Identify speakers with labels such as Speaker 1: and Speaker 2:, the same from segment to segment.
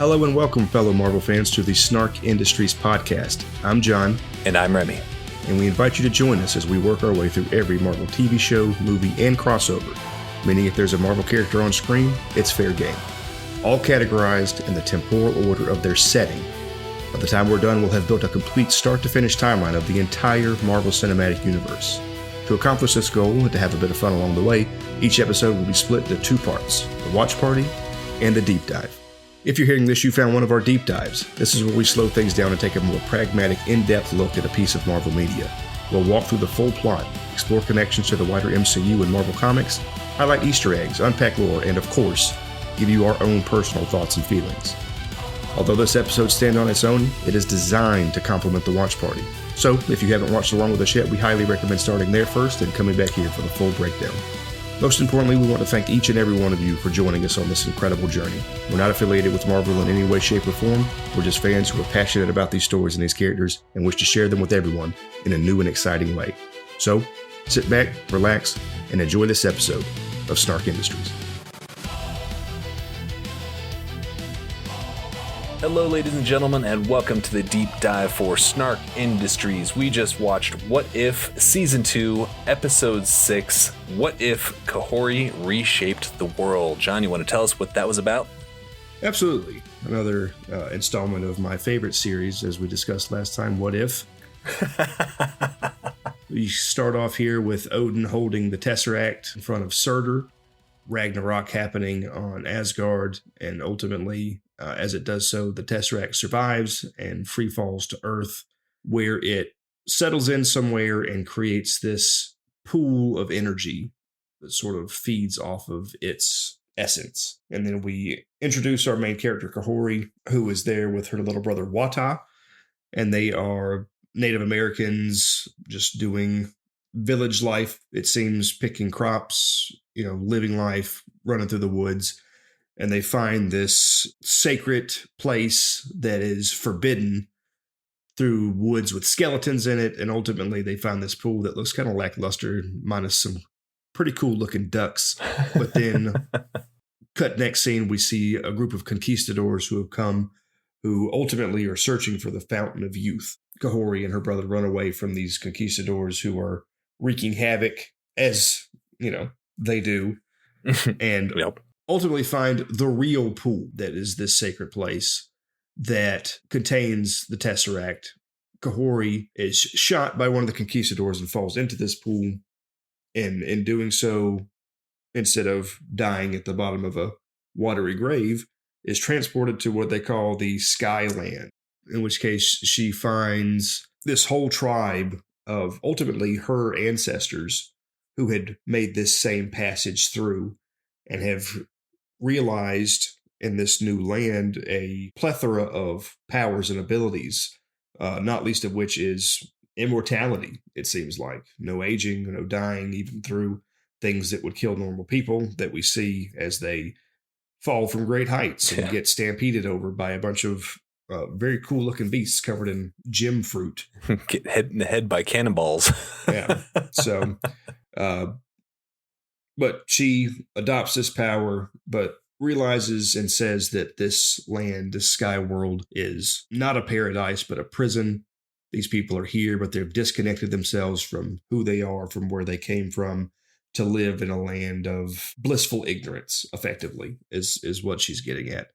Speaker 1: Hello and welcome, fellow Marvel fans, to the Snark Industries podcast. I'm John.
Speaker 2: And I'm Remy.
Speaker 1: And we invite you to join us as we work our way through every Marvel TV show, movie, and crossover, meaning if there's a Marvel character on screen, it's fair game. All categorized in the temporal order of their setting. By the time we're done, we'll have built a complete start-to-finish timeline of the entire Marvel Cinematic Universe. To accomplish this goal and to have a bit of fun along the way, each episode will be split into two parts, the Watch Party and the Deep Dive. If you're hearing this, you found one of our deep dives. This is where we slow things down and take a more pragmatic, in-depth look at a piece of Marvel media. We'll walk through the full plot, explore connections to the wider MCU and Marvel Comics, highlight Easter eggs, unpack lore, and of course, give you our own personal thoughts and feelings. Although this episode stands on its own, it is designed to complement the Watch Party. So, if you haven't watched along with us yet, we highly recommend starting there first and coming back here for the full breakdown. Most importantly, we want to thank each and every one of you for joining us on this incredible journey. We're not affiliated with Marvel in any way, shape, or form. We're just fans who are passionate about these stories and these characters and wish to share them with everyone in a new and exciting way. So, sit back, relax, and enjoy this episode of Snark Industries.
Speaker 2: Hello, ladies and gentlemen, and welcome to the deep dive for Snark Industries. We just watched What If Season 2, Episode 6, What If Kahhori Reshaped the World. John, you want to tell us what that was about?
Speaker 1: Absolutely. Another installment of my favorite series, as we discussed last time, What If? We start off here with Odin holding the Tesseract in front of Surtur, Ragnarok happening on Asgard, and ultimately, as it does so, the Tesseract survives and free falls to Earth, where it settles in somewhere and creates this pool of energy that sort of feeds off of its essence. And then we introduce our main character, Kahhori, who is there with her little brother, Wata, and they are Native Americans just doing village life, it seems, picking crops, living life, running through the woods. And they find this sacred place that is forbidden through woods with skeletons in it. And ultimately, they find this pool that looks kind of lackluster, minus some pretty cool looking ducks. But then, cut next scene, we see a group of conquistadors who have come, who ultimately are searching for the Fountain of Youth. Kahhori and her brother run away from these conquistadors who are wreaking havoc, as, they do. And
Speaker 2: Yep.
Speaker 1: Ultimately find the real pool that is this sacred place that contains the Tesseract. Kahhori is shot by one of the conquistadors and falls into this pool. And in doing so, instead of dying at the bottom of a watery grave, is transported to what they call the Skyland, in which case she finds this whole tribe of ultimately her ancestors who had made this same passage through and have realized in this new land a plethora of powers and abilities, not least of which is immortality, it seems like. No aging, no dying, even through things that would kill normal people that we see as they fall from great heights and get stampeded over by a bunch of very cool looking beasts covered in gem fruit.
Speaker 2: Get hit in the head by cannonballs.
Speaker 1: Yeah. So, but she adopts this power, but realizes and says that this land, this sky world, is not a paradise, but a prison. These people are here, but they've disconnected themselves from who they are, from where they came from, to live in a land of blissful ignorance, effectively, is what she's getting at.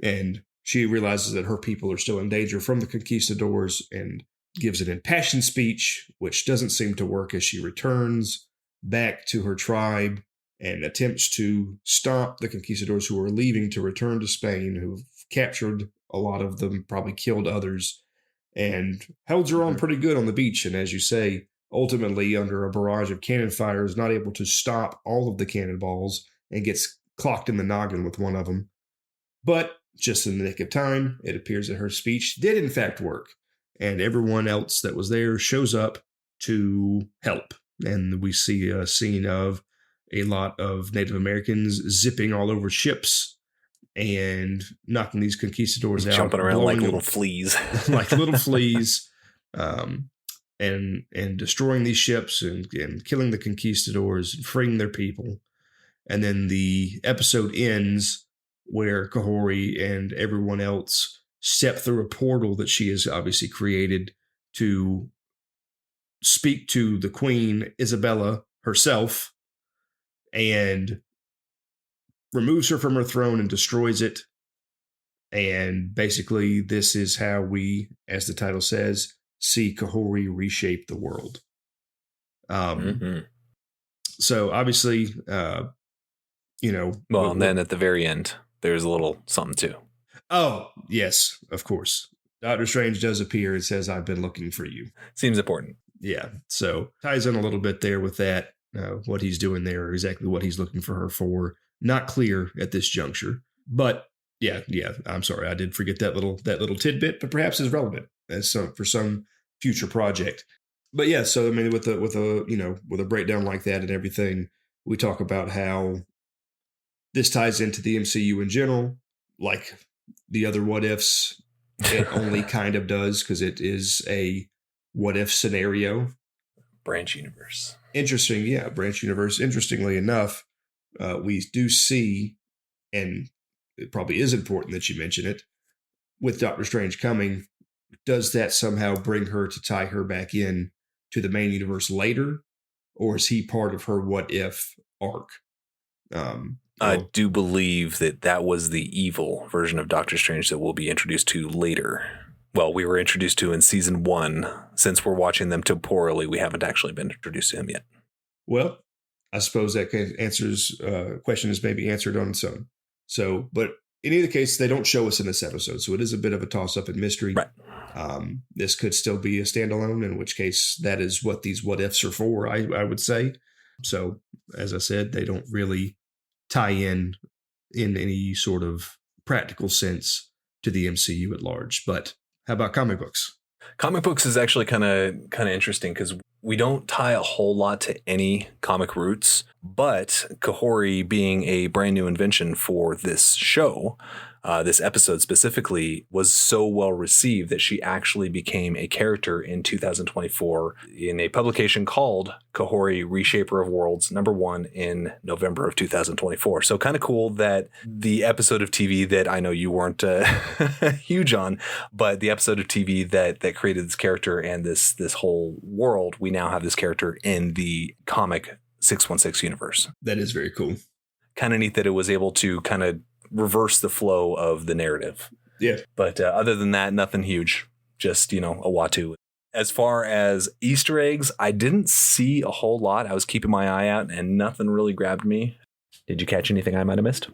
Speaker 1: And she realizes that her people are still in danger from the conquistadors and gives an impassioned speech, which doesn't seem to work as she returns back to her tribe and attempts to stop the conquistadors who are leaving to return to Spain, who've captured a lot of them, probably killed others, and holds her own pretty good on the beach. And as you say, ultimately, under a barrage of cannon fire, is not able to stop all of the cannonballs and gets clocked in the noggin with one of them. But just in the nick of time, it appears that her speech did in fact work, and everyone else that was there shows up to help. And we see a scene of a lot of Native Americans zipping all over ships and knocking these conquistadors out.
Speaker 2: Jumping around like little fleas.
Speaker 1: Like little fleas. And destroying these ships and killing the conquistadors and freeing their people. And then the episode ends where Kahhori and everyone else step through a portal that she has obviously created to speak to the Queen Isabella herself, and removes her from her throne and destroys it. And basically, this is how we, as the title says, see Kahhori reshape the world. So obviously,
Speaker 2: Well, and then at the very end, there's a little something too.
Speaker 1: Oh, yes, of course. Doctor Strange does appear and says, "I've been looking for you."
Speaker 2: Seems important.
Speaker 1: Yeah. So ties in a little bit there with that, what he's doing there, exactly what he's looking for her for. Not clear at this juncture, but yeah. I'm sorry, I did forget that little tidbit, but perhaps is relevant for some future project. But yeah, so I mean, with a breakdown like that and everything, we talk about how this ties into the MCU in general, like the other what ifs. It only kind of does because it is a what if scenario.
Speaker 2: Branch universe.
Speaker 1: Interesting, yeah, branch universe. Interestingly enough, we do see, and it probably is important that you mention it, with Doctor Strange coming, does that somehow bring her to tie her back in to the main universe later, or is he part of her what if arc?
Speaker 2: I do believe that was the evil version of Doctor Strange that we'll be introduced to later. Well, we were introduced to in season 1. Since we're watching them temporally, we haven't actually been introduced to him yet.
Speaker 1: Well, I suppose that question is maybe answered on its own. So, but in either case, they don't show us in this episode, so it is a bit of a toss-up and mystery.
Speaker 2: Right.
Speaker 1: This could still be a standalone, in which case that is what these what-ifs are for, I would say. So, as I said, they don't really tie in any sort of practical sense to the MCU at large. But how about comic books?
Speaker 2: Comic books is actually kind of interesting because we don't tie a whole lot to any comic roots, but Kahhori being a brand new invention for this show, this episode specifically, was so well received that she actually became a character in 2024 in a publication called Kahhori Reshaper of Worlds #1 in November of 2024. So kind of cool that the episode of TV that I know you weren't huge on, but the episode of TV that created this character and this whole world, we now have this character in the comic 616 universe.
Speaker 1: That is very cool.
Speaker 2: Kind of neat that it was able to kind of reverse the flow of the narrative.
Speaker 1: Yeah.
Speaker 2: But other than that, nothing huge. Just, a Watu. As far as Easter eggs, I didn't see a whole lot. I was keeping my eye out and nothing really grabbed me. Did you catch anything I might have missed?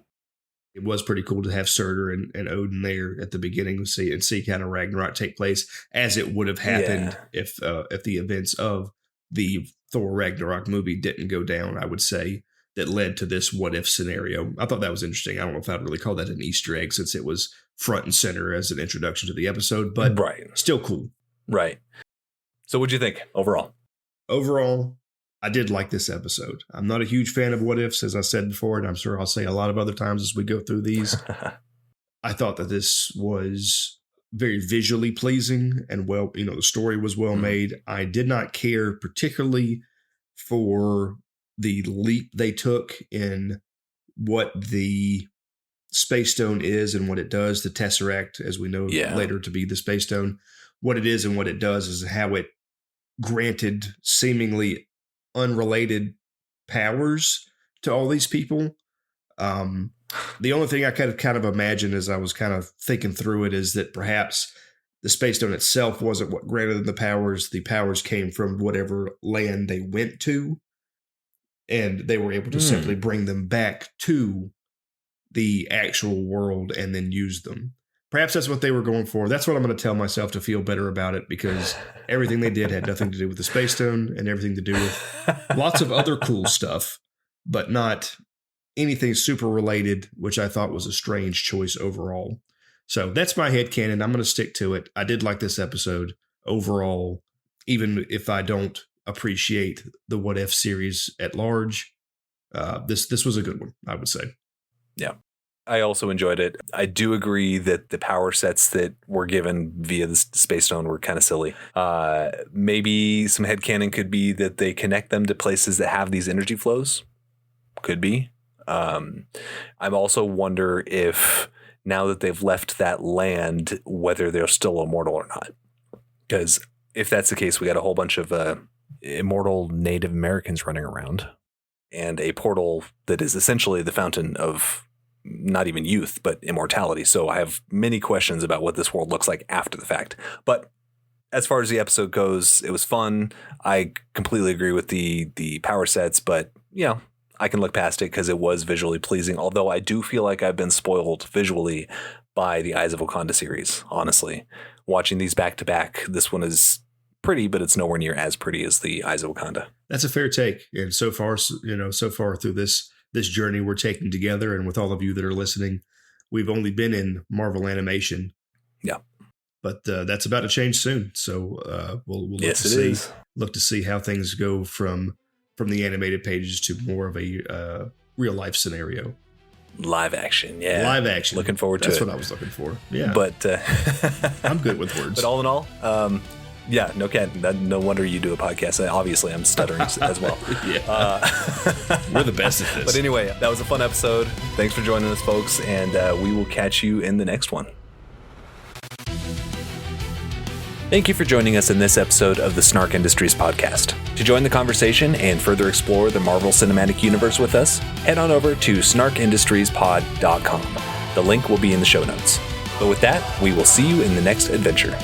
Speaker 1: It was pretty cool to have Surtur and Odin there at the beginning and see kind of Ragnarok take place as it would have happened if the events of the Thor Ragnarok movie didn't go down, I would say, that led to this what if scenario. I thought that was interesting. I don't know if I'd really call that an Easter egg since it was front and center as an introduction to the episode, but still cool.
Speaker 2: Right. So what'd you think overall?
Speaker 1: Overall, I did like this episode. I'm not a huge fan of what ifs, as I said before, and I'm sure I'll say a lot of other times as we go through these. I thought that this was very visually pleasing and the story was well made. I did not care particularly for the leap they took in what the Space Stone is and what it does. The Tesseract, as we know later to be the Space Stone, what it is and what it does is how it granted seemingly unrelated powers to all these people. The only thing I could kind of imagine as I was kind of thinking through it is that perhaps the Space Stone itself wasn't what granted them the powers. The powers came from whatever land they went to, and they were able to simply bring them back to the actual world and then use them. Perhaps that's what they were going for. That's what I'm going to tell myself to feel better about it, because everything they did had nothing to do with the Space Stone and everything to do with lots of other cool stuff, but not anything super related, which I thought was a strange choice overall. So that's my headcanon. I'm going to stick to it. I did like this episode overall, even if I don't appreciate the What If series at large. This was a good one, I would say.
Speaker 2: Yeah. I also enjoyed it. I do agree that the power sets that were given via the Space Stone were kind of silly. Maybe some headcanon could be that they connect them to places that have these energy flows. Could be. I'm also wonder if now that they've left that land, whether they're still immortal or not. Because if that's the case, we got a whole bunch of immortal Native Americans running around and a portal that is essentially the fountain of not even youth, but immortality. So I have many questions about what this world looks like after the fact. But as far as the episode goes, it was fun. I completely agree with the power sets, but I can look past it because it was visually pleasing. Although I do feel like I've been spoiled visually by the Eyes of Wakanda series. Honestly, watching these back to back, this one is pretty, but it's nowhere near as pretty as the Eyes of Wakanda.
Speaker 1: That's a fair take. And so far through this journey we're taking together, and with all of you that are listening, we've only been in Marvel animation.
Speaker 2: Yeah.
Speaker 1: But that's about to change soon. So we'll look to see how things go from the animated pages to more of a real life scenario.
Speaker 2: Live action, yeah.
Speaker 1: Live action.
Speaker 2: Looking forward to it.
Speaker 1: That's what I was looking for. Yeah.
Speaker 2: But
Speaker 1: I'm good with words.
Speaker 2: But all in all, yeah, no kidding. No wonder you do a podcast. Obviously, I'm stuttering as well.
Speaker 1: We're the best at this.
Speaker 2: But anyway, that was a fun episode. Thanks for joining us, folks, and we will catch you in the next one. Thank you for joining us in this episode of the Snark Industries podcast. To join the conversation and further explore the Marvel Cinematic Universe with us, head on over to snarkindustриespod.com. The link will be in the show notes. But with that, we will see you in the next adventure.